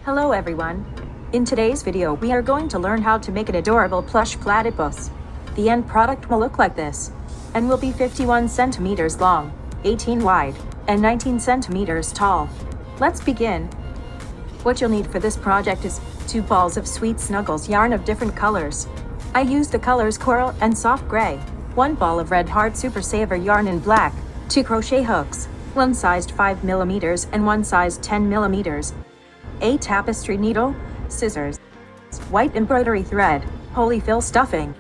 Hello everyone. In today's video we are going to learn how to make an adorable plush platypus. The end product will look like this, and will be 51 centimeters long, 18 wide, and 19 centimeters tall. Let's begin. What you'll need for this project is 2 balls of Sweet Snuggles yarn of different colors. I used the colors coral and soft gray, 1 ball of red heart super saver yarn in black, 2 crochet hooks, 1 sized 5mm and 1 sized 10mm, a tapestry needle, scissors, white embroidery thread, polyfill stuffing,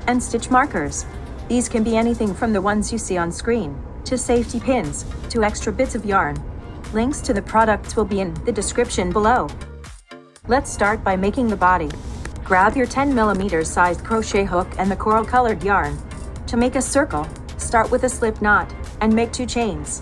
and stitch markers. These can be anything from the ones you see on screen, to safety pins, to extra bits of yarn. Links to the products will be in the description below. Let's start by making the body. Grab your 10mm sized crochet hook and the coral colored yarn. To make a circle, start with a slip knot, and make 2 chains.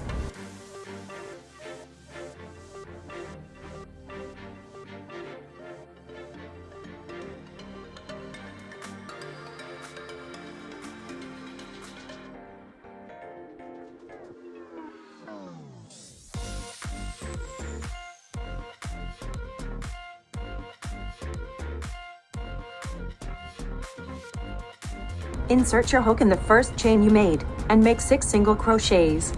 Insert your hook in the first chain you made, and make 6 single crochets.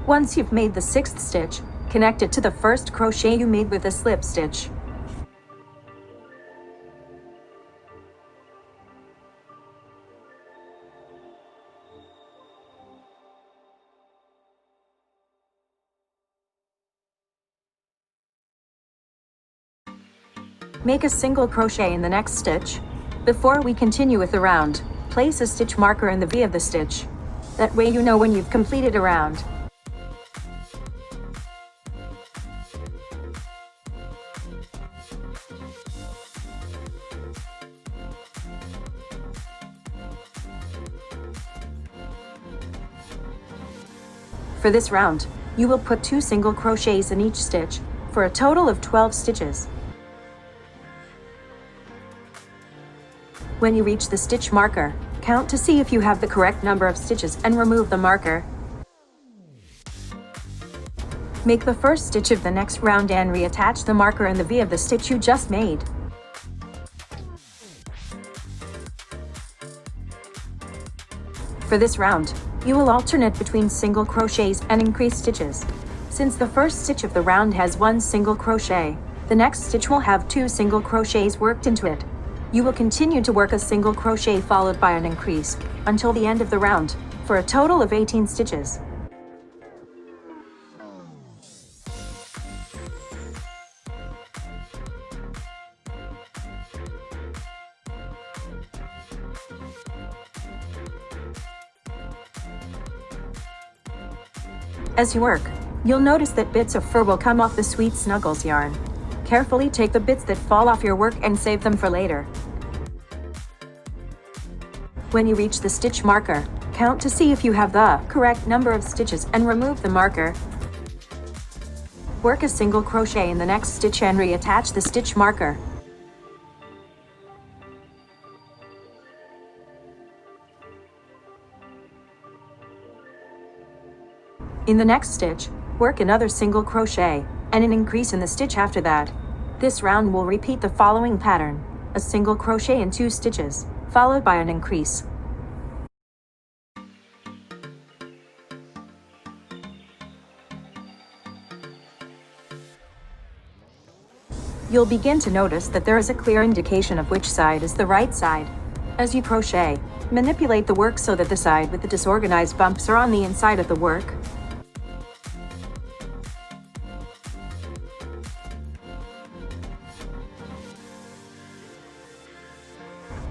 Once you've made the 6th stitch, connect it to the first crochet you made with a slip stitch. Make a single crochet in the next stitch. Before we continue with the round, place a stitch marker in the V of the stitch. That way you know when you've completed a round. For this round, you will put 2 single crochets in each stitch, for a total of 12 stitches. When you reach the stitch marker, count to see if you have the correct number of stitches and remove the marker. Make the first stitch of the next round and reattach the marker in the V of the stitch you just made. For this round, you will alternate between single crochets and increase stitches. Since the first stitch of the round has 1 single crochet, the next stitch will have 2 single crochets worked into it. You will continue to work a single crochet followed by an increase until the end of the round, for a total of 18 stitches. As you work, you'll notice that bits of fur will come off the Sweet Snuggles yarn. Carefully take the bits that fall off your work and save them for later. When you reach the stitch marker, count to see if you have the correct number of stitches and remove the marker. Work a single crochet in the next stitch and reattach the stitch marker. In the next stitch, work another single crochet, and an increase in the stitch after that. This round will repeat the following pattern: a single crochet in 2 stitches, followed by an increase. You'll begin to notice that there is a clear indication of which side is the right side. As you crochet, manipulate the work so that the side with the disorganized bumps are on the inside of the work.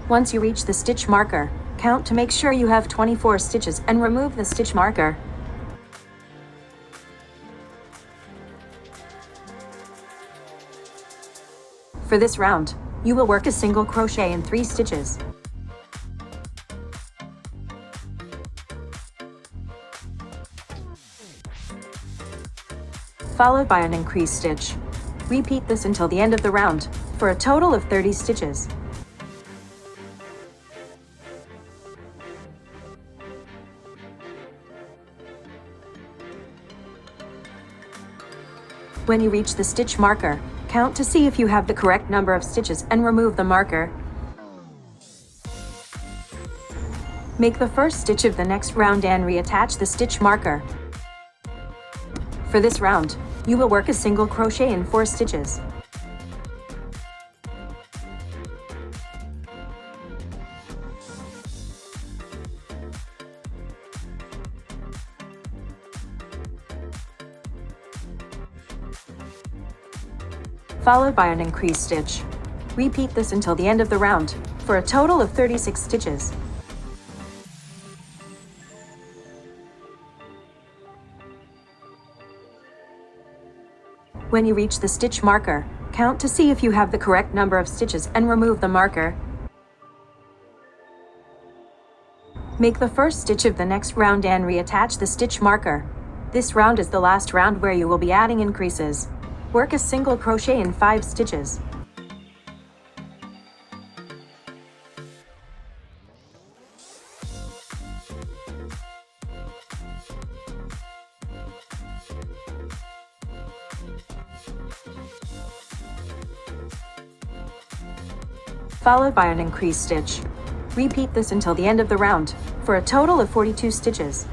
Once you reach the stitch marker, count to make sure you have 24 stitches and remove the stitch marker. For this round, you will work a single crochet in 3 stitches. followed by an increased stitch. Repeat this until the end of the round, for a total of 30 stitches. When you reach the stitch marker, count to see if you have the correct number of stitches and remove the marker. Make the first stitch of the next round and reattach the stitch marker. For this round, you will work a single crochet in 4 stitches. Followed by an increased stitch. Repeat this until the end of the round, for a total of 36 stitches. When you reach the stitch marker, count to see if you have the correct number of stitches and remove the marker. Make the first stitch of the next round and reattach the stitch marker. This round is the last round where you will be adding increases. Work a single crochet in 5 stitches. Followed by an increased stitch. Repeat this until the end of the round, for a total of 42 stitches.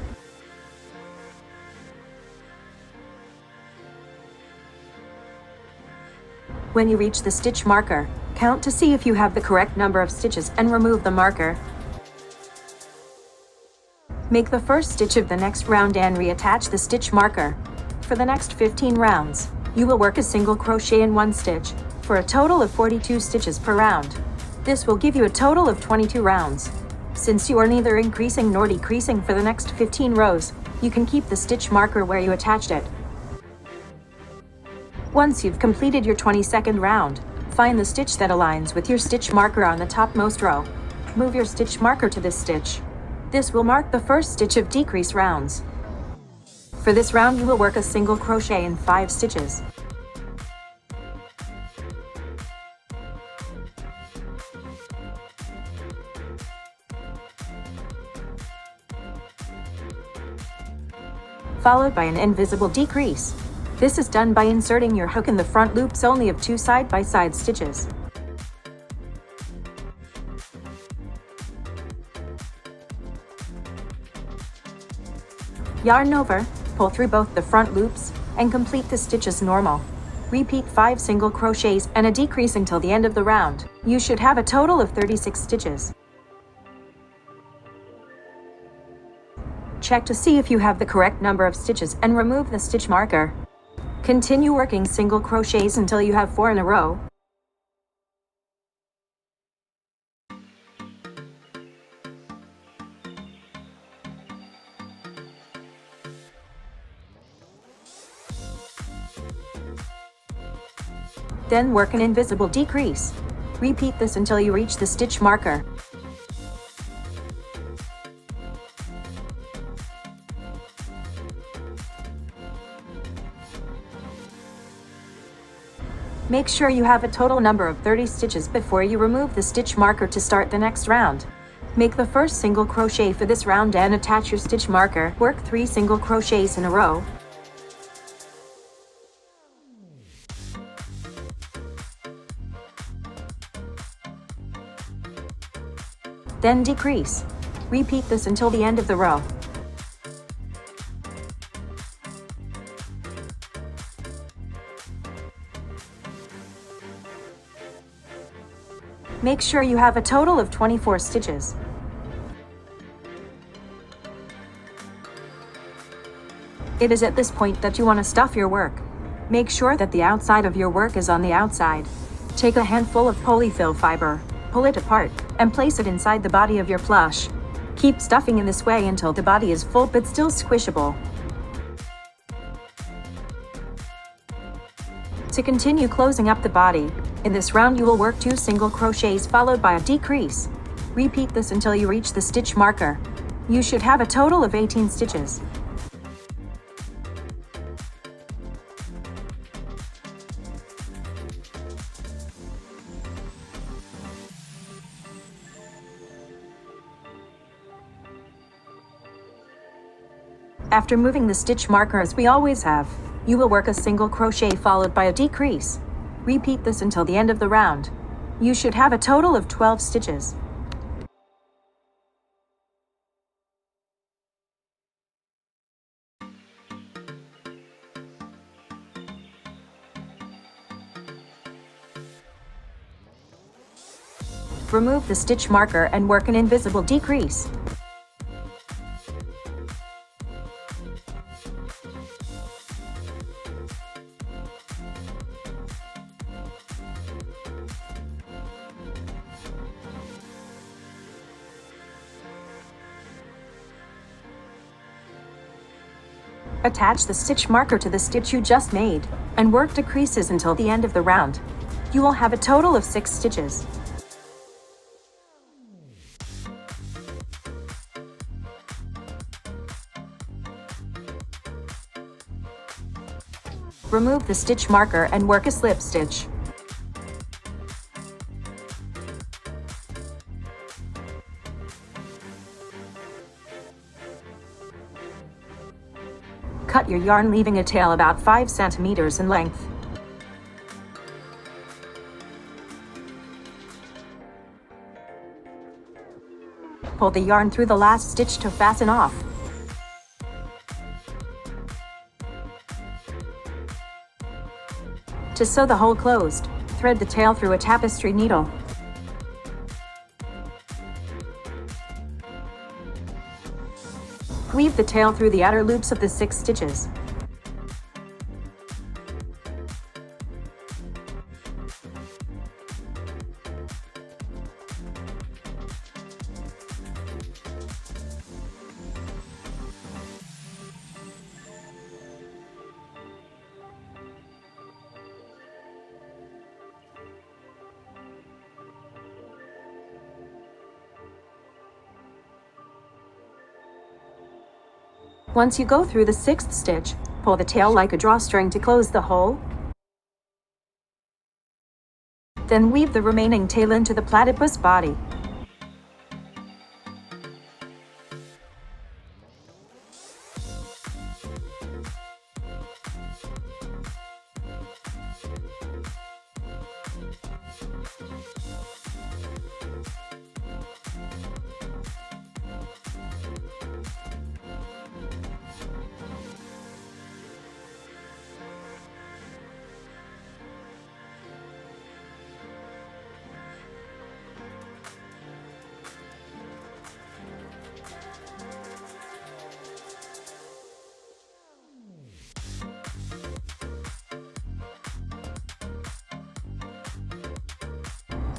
When you reach the stitch marker, count to see if you have the correct number of stitches and remove the marker. Make the first stitch of the next round and reattach the stitch marker. For the next 15 rounds, you will work a single crochet in 1 stitch, for a total of 42 stitches per round. This will give you a total of 22 rounds. Since you are neither increasing nor decreasing for the next 15 rows, you can keep the stitch marker where you attached it. Once you've completed your 22nd round, find the stitch that aligns with your stitch marker on the topmost row. Move your stitch marker to this stitch. This will mark the first stitch of decrease rounds. For this round, you will work a single crochet in 5 stitches. Followed by an invisible decrease. This is done by inserting your hook in the front loops only of 2 side-by-side stitches. Yarn over, pull through both the front loops, and complete the stitch as normal. Repeat 5 single crochets and a decrease until the end of the round. You should have a total of 36 stitches. Check to see if you have the correct number of stitches and remove the stitch marker. Continue working single crochets until you have 4 in a row. Then work an invisible decrease. Repeat this until you reach the stitch marker. Make sure you have a total number of 30 stitches before you remove the stitch marker to start the next round. Make the first single crochet for this round and attach your stitch marker. Work 3 single crochets in a row. Then decrease. Repeat this until the end of the row. Make sure you have a total of 24 stitches. It is at this point that you want to stuff your work. Make sure that the outside of your work is on the outside. Take a handful of polyfill fiber, pull it apart, and place it inside the body of your plush. Keep stuffing in this way until the body is full but still squishable. To continue closing up the body, in this round you will work 2 single crochets followed by a decrease. Repeat this until you reach the stitch marker. You should have a total of 18 stitches. After moving the stitch marker as we always have, you will work a single crochet followed by a decrease. Repeat this until the end of the round. You should have a total of 12 stitches. Remove the stitch marker and work an invisible decrease. Attach the stitch marker to the stitch you just made, and work decreases until the end of the round. You will have a total of 6 stitches. Remove the stitch marker and work a slip stitch. Cut your yarn, leaving a tail about 5 centimeters in length. Pull the yarn through the last stitch to fasten off. To sew the hole closed, thread the tail through a tapestry needle. Weave the tail through the outer loops of the 6 stitches. Once you go through the 6th stitch, pull the tail like a drawstring to close the hole. Then weave the remaining tail into the platypus body.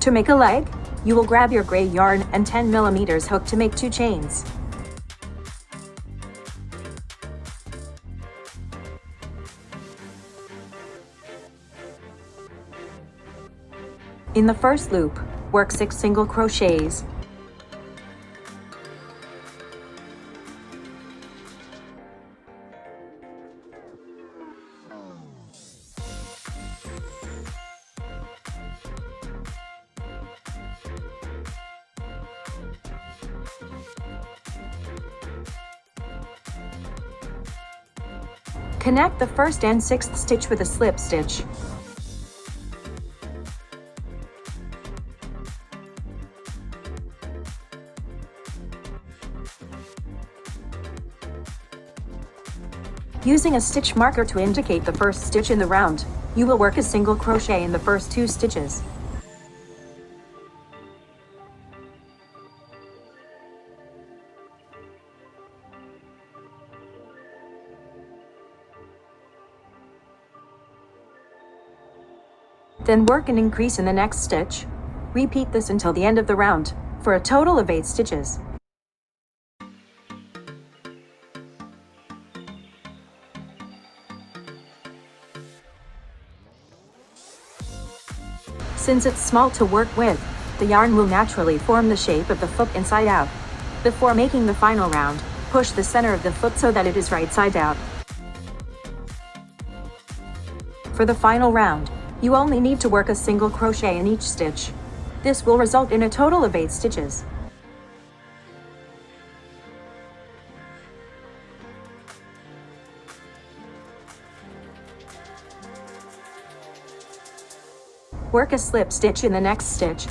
To make a leg, you will grab your gray yarn and 10mm hook to make 2 chains. In the first loop, work 6 single crochets. Connect the 1st and 6th stitch with a slip stitch. Using a stitch marker to indicate the 1st stitch in the round, you will work a single crochet in the first 2 stitches. Then work an increase in the next stitch. Repeat this until the end of the round, for a total of 8 stitches. Since it's small to work with, the yarn will naturally form the shape of the foot inside out. Before making the final round, push the center of the foot so that it is right side out. For the final round, you only need to work a single crochet in each stitch. This will result in a total of 8 stitches. Work a slip stitch in the next stitch.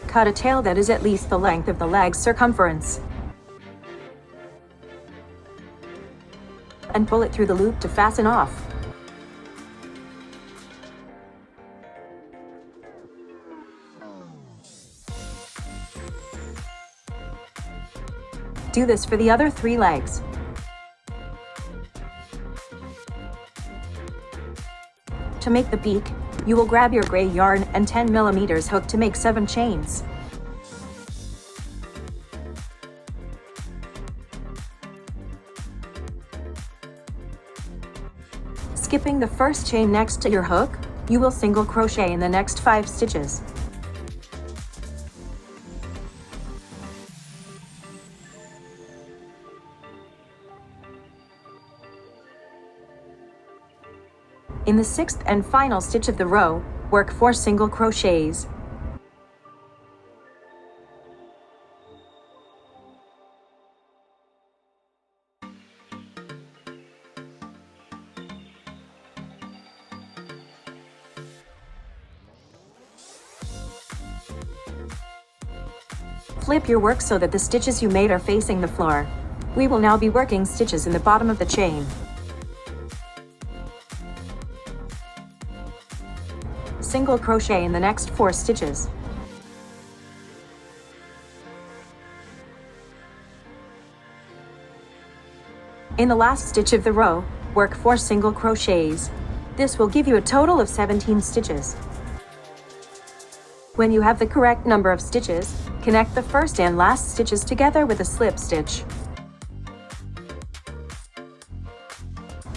Cut a tail that is at least the length of the leg circumference. And pull it through the loop to fasten off. Do this for the other 3 legs. To make the beak, you will grab your gray yarn and 10mm hook to make 7 chains. Skipping the first chain next to your hook, you will single crochet in the next 5 stitches. In the 6th and final stitch of the row, work 4 single crochets. Flip your work so that the stitches you made are facing the floor. We will now be working stitches in the bottom of the chain. Single crochet in the next 4 stitches. In the last stitch of the row, work 4 single crochets. This will give you a total of 17 stitches. When you have the correct number of stitches, connect the first and last stitches together with a slip stitch.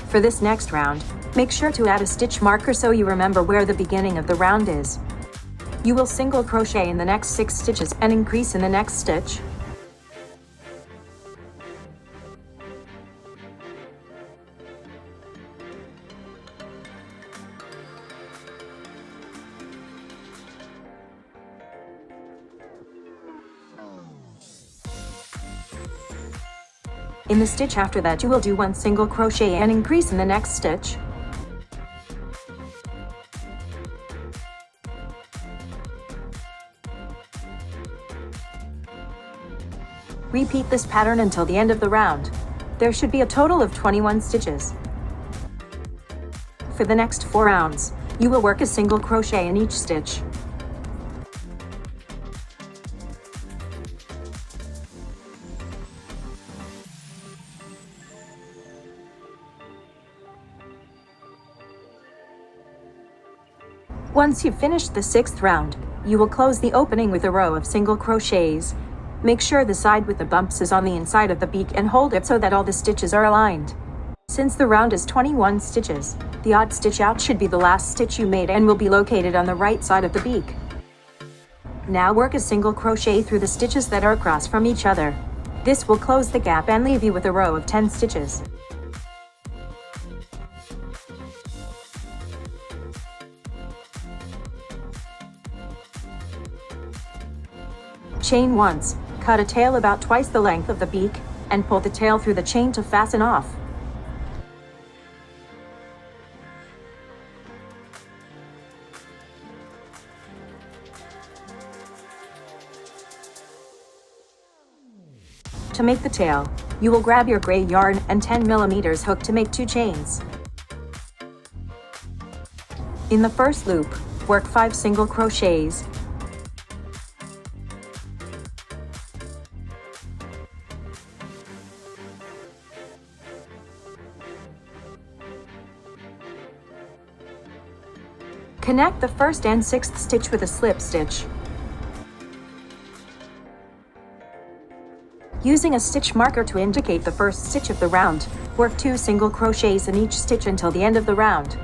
For this next round, make sure to add a stitch marker so you remember where the beginning of the round is. You will single crochet in the next 6 stitches and increase in the next stitch. In the stitch after that, you will do 1 single crochet and increase in the next stitch. Repeat this pattern until the end of the round. There should be a total of 21 stitches. For the next 4 rounds, you will work a single crochet in each stitch. Once you've finished the 6th round, you will close the opening with a row of single crochets. Make sure the side with the bumps is on the inside of the beak and hold it so that all the stitches are aligned. Since the round is 21 stitches, the odd stitch out should be the last stitch you made and will be located on the right side of the beak. Now work a single crochet through the stitches that are across from each other. This will close the gap and leave you with a row of 10 stitches. Chain once, cut a tail about twice the length of the beak, and pull the tail through the chain to fasten off. To make the tail, you will grab your gray yarn and 10mm hook to make 2 chains. In the first loop, work 5 single crochets. Connect the first and 6th stitch with a slip stitch. Using a stitch marker to indicate the first stitch of the round, work 2 single crochets in each stitch until the end of the round.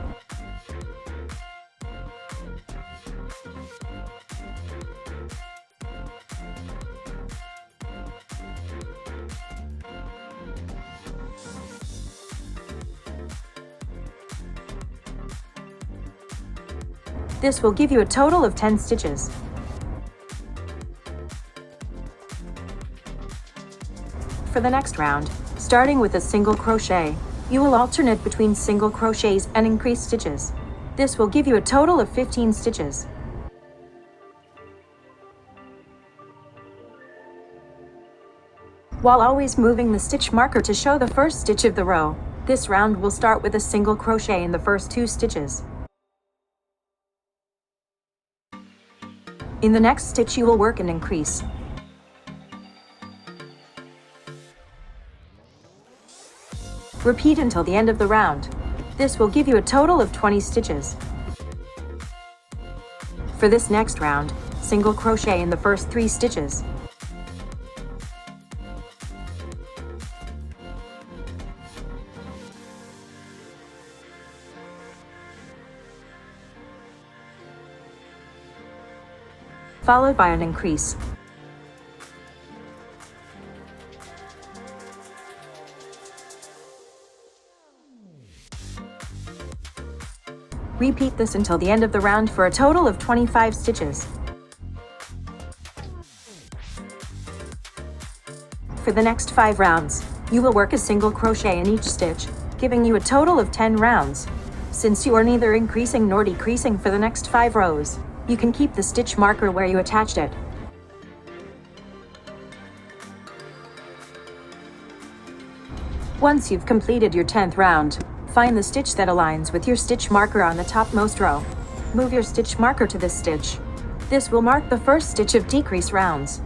This will give you a total of 10 stitches. For the next round, starting with a single crochet, you will alternate between single crochets and increase stitches. This will give you a total of 15 stitches. While always moving the stitch marker to show the first stitch of the row, this round will start with a single crochet in the first 2 stitches. In the next stitch you will work an increase. Repeat until the end of the round. This will give you a total of 20 stitches. For this next round, single crochet in the first 3 stitches. Followed by an increase. Repeat this until the end of the round for a total of 25 stitches. For the next 5 rounds, you will work a single crochet in each stitch, giving you a total of 10 rounds. Since you are neither increasing nor decreasing for the next 5 rows, you can keep the stitch marker where you attached it. Once you've completed your 10th round, find the stitch that aligns with your stitch marker on the topmost row. Move your stitch marker to this stitch. This will mark the first stitch of decrease rounds.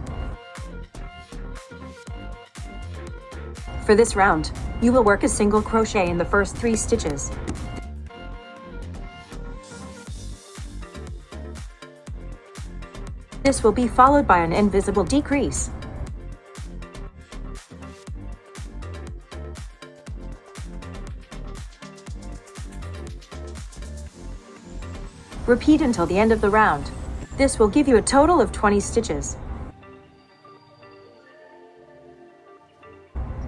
For this round, you will work a single crochet in the first 3 stitches. This will be followed by an invisible decrease. Repeat until the end of the round. This will give you a total of 20 stitches.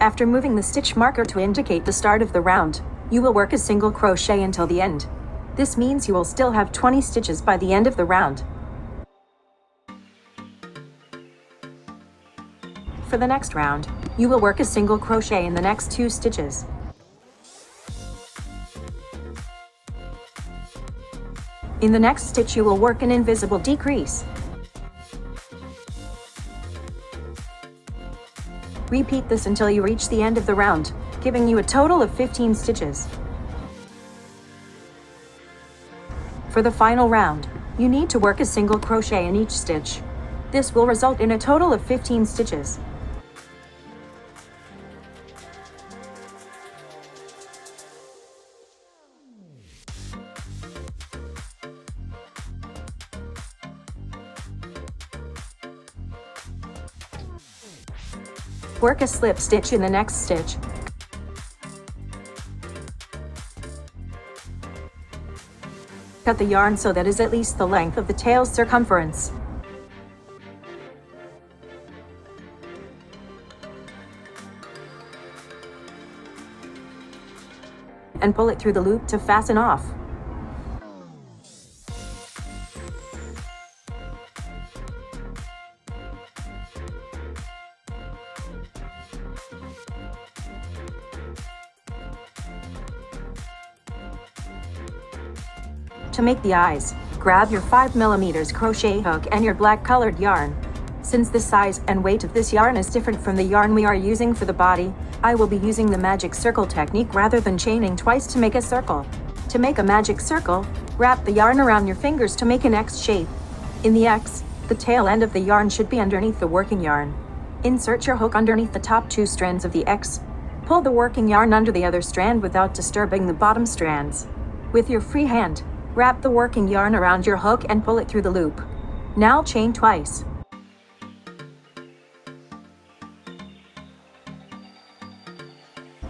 After moving the stitch marker to indicate the start of the round, you will work a single crochet until the end. This means you will still have 20 stitches by the end of the round. For the next round, you will work a single crochet in the next 2 stitches. In the next stitch you will work an invisible decrease. Repeat this until you reach the end of the round, giving you a total of 15 stitches. For the final round, you need to work a single crochet in each stitch. This will result in a total of 15 stitches. Work a slip stitch in the next stitch. Cut the yarn so that is at least the length of the tail's circumference. And pull it through the loop to fasten off. To make the eyes, grab your 5mm crochet hook and your black colored yarn. Since the size and weight of this yarn is different from the yarn we are using for the body, I will be using the magic circle technique rather than chaining twice to make a circle. To make a magic circle, wrap the yarn around your fingers to make an X shape. In the X, the tail end of the yarn should be underneath the working yarn. Insert your hook underneath the top 2 strands of the X. Pull the working yarn under the other strand without disturbing the bottom strands. With your free hand, wrap the working yarn around your hook and pull it through the loop. Now chain twice.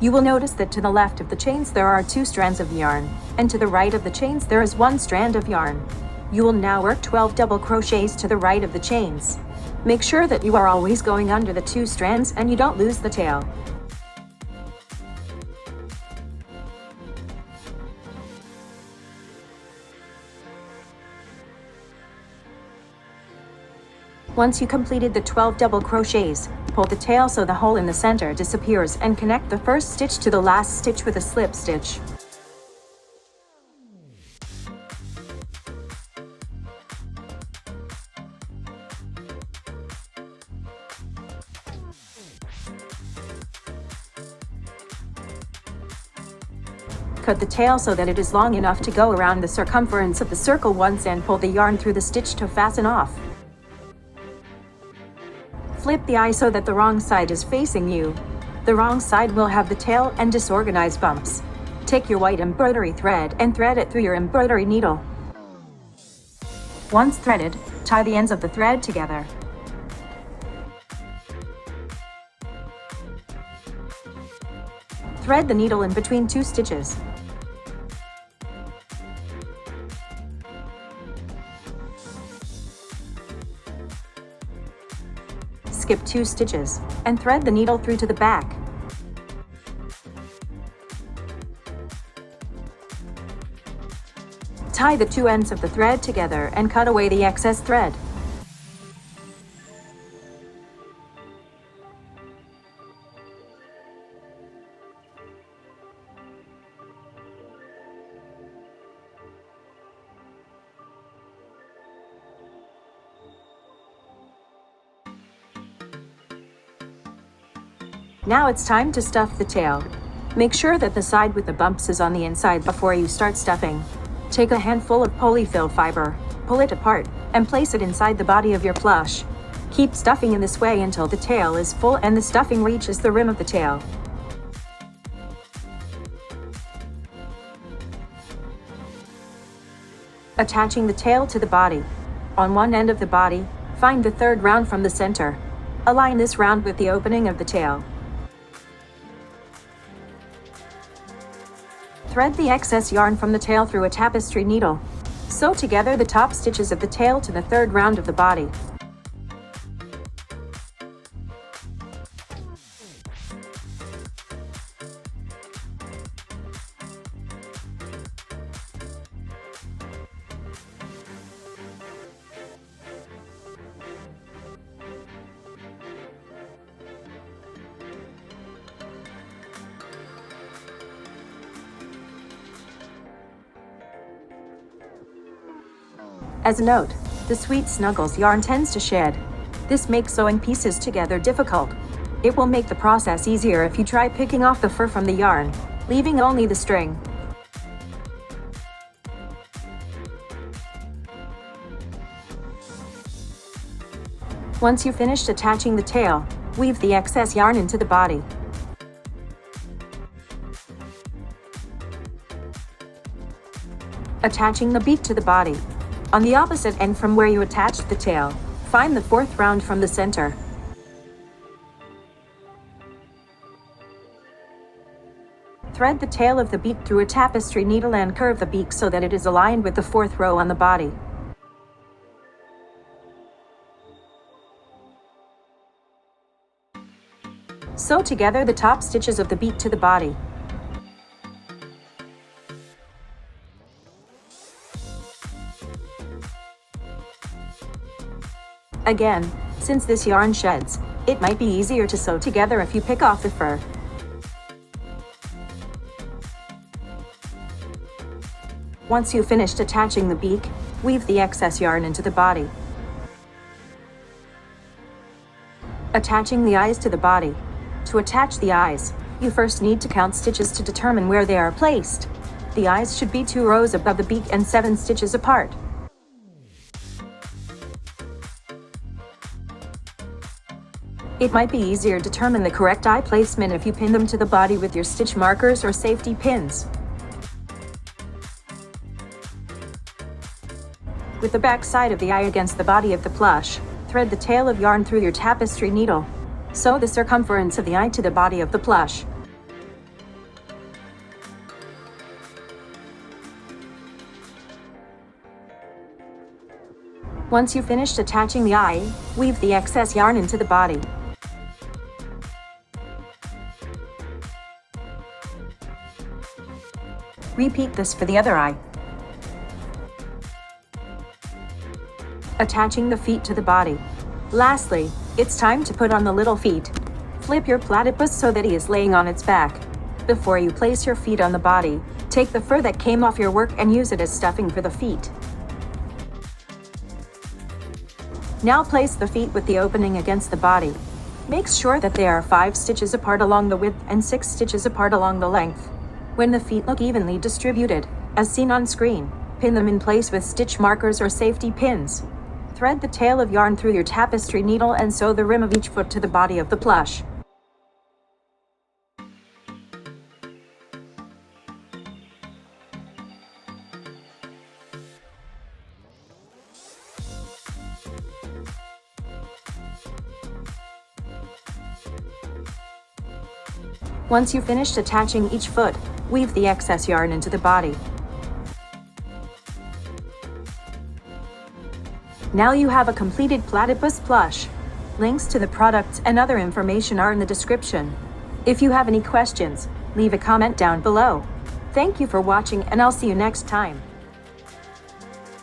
You will notice that to the left of the chains there are 2 strands of yarn, and to the right of the chains there is 1 strand of yarn. You will now work 12 double crochets to the right of the chains. Make sure that you are always going under the 2 strands and you don't lose the tail. Once you completed the 12 double crochets, pull the tail so the hole in the center disappears and connect the first stitch to the last stitch with a slip stitch. Cut the tail so that it is long enough to go around the circumference of the circle once and pull the yarn through the stitch to fasten off. Flip the eye so that the wrong side is facing you. The wrong side will have the tail and disorganized bumps. Take your white embroidery thread and thread it through your embroidery needle. Once threaded, tie the ends of the thread together. Thread the needle in between 2 stitches. Skip 2 stitches, and thread the needle through to the back. Tie the 2 ends of the thread together and cut away the excess thread. Now it's time to stuff the tail. Make sure that the side with the bumps is on the inside before you start stuffing. Take a handful of polyfill fiber, pull it apart, and place it inside the body of your plush. Keep stuffing in this way until the tail is full and the stuffing reaches the rim of the tail. Attaching the tail to the body. On one end of the body, find the 3rd round from the center. Align this round with the opening of the tail. Thread the excess yarn from the tail through a tapestry needle. Sew together the top stitches of the tail to the 3rd round of the body. As a note, the Sweet Snuggles yarn tends to shed. This makes sewing pieces together difficult. It will make the process easier if you try picking off the fur from the yarn, leaving only the string. Once you've finished attaching the tail, weave the excess yarn into the body. Attaching the beak to the body. On the opposite end from where you attached the tail, find the 4th round from the center. Thread the tail of the beak through a tapestry needle and curve the beak so that it is aligned with the 4th row on the body. Sew together the top stitches of the beak to the body. Again, since this yarn sheds, it might be easier to sew together if you pick off the fur. Once you've finished attaching the beak, weave the excess yarn into the body. Attaching the eyes to the body. To attach the eyes, you first need to count stitches to determine where they are placed. The eyes should be 2 rows above the beak and 7 stitches apart. It might be easier to determine the correct eye placement if you pin them to the body with your stitch markers or safety pins. With the back side of the eye against the body of the plush, thread the tail of yarn through your tapestry needle. Sew the circumference of the eye to the body of the plush. Once you've finished attaching the eye, weave the excess yarn into the body. Repeat this for the other eye. Attaching the feet to the body. Lastly, it's time to put on the little feet. Flip your platypus so that he is laying on its back. Before you place your feet on the body, take the fur that came off your work and use it as stuffing for the feet. Now place the feet with the opening against the body. Make sure that they are 5 stitches apart along the width and 6 stitches apart along the length. When the feet look evenly distributed, as seen on screen, pin them in place with stitch markers or safety pins. Thread the tail of yarn through your tapestry needle and sew the rim of each foot to the body of the plush. Once you've finished attaching each foot, weave the excess yarn into the body. Now you have a completed platypus plush. Links to the products and other information are in the description. If you have any questions, leave a comment down below. Thank you for watching and I'll see you next time.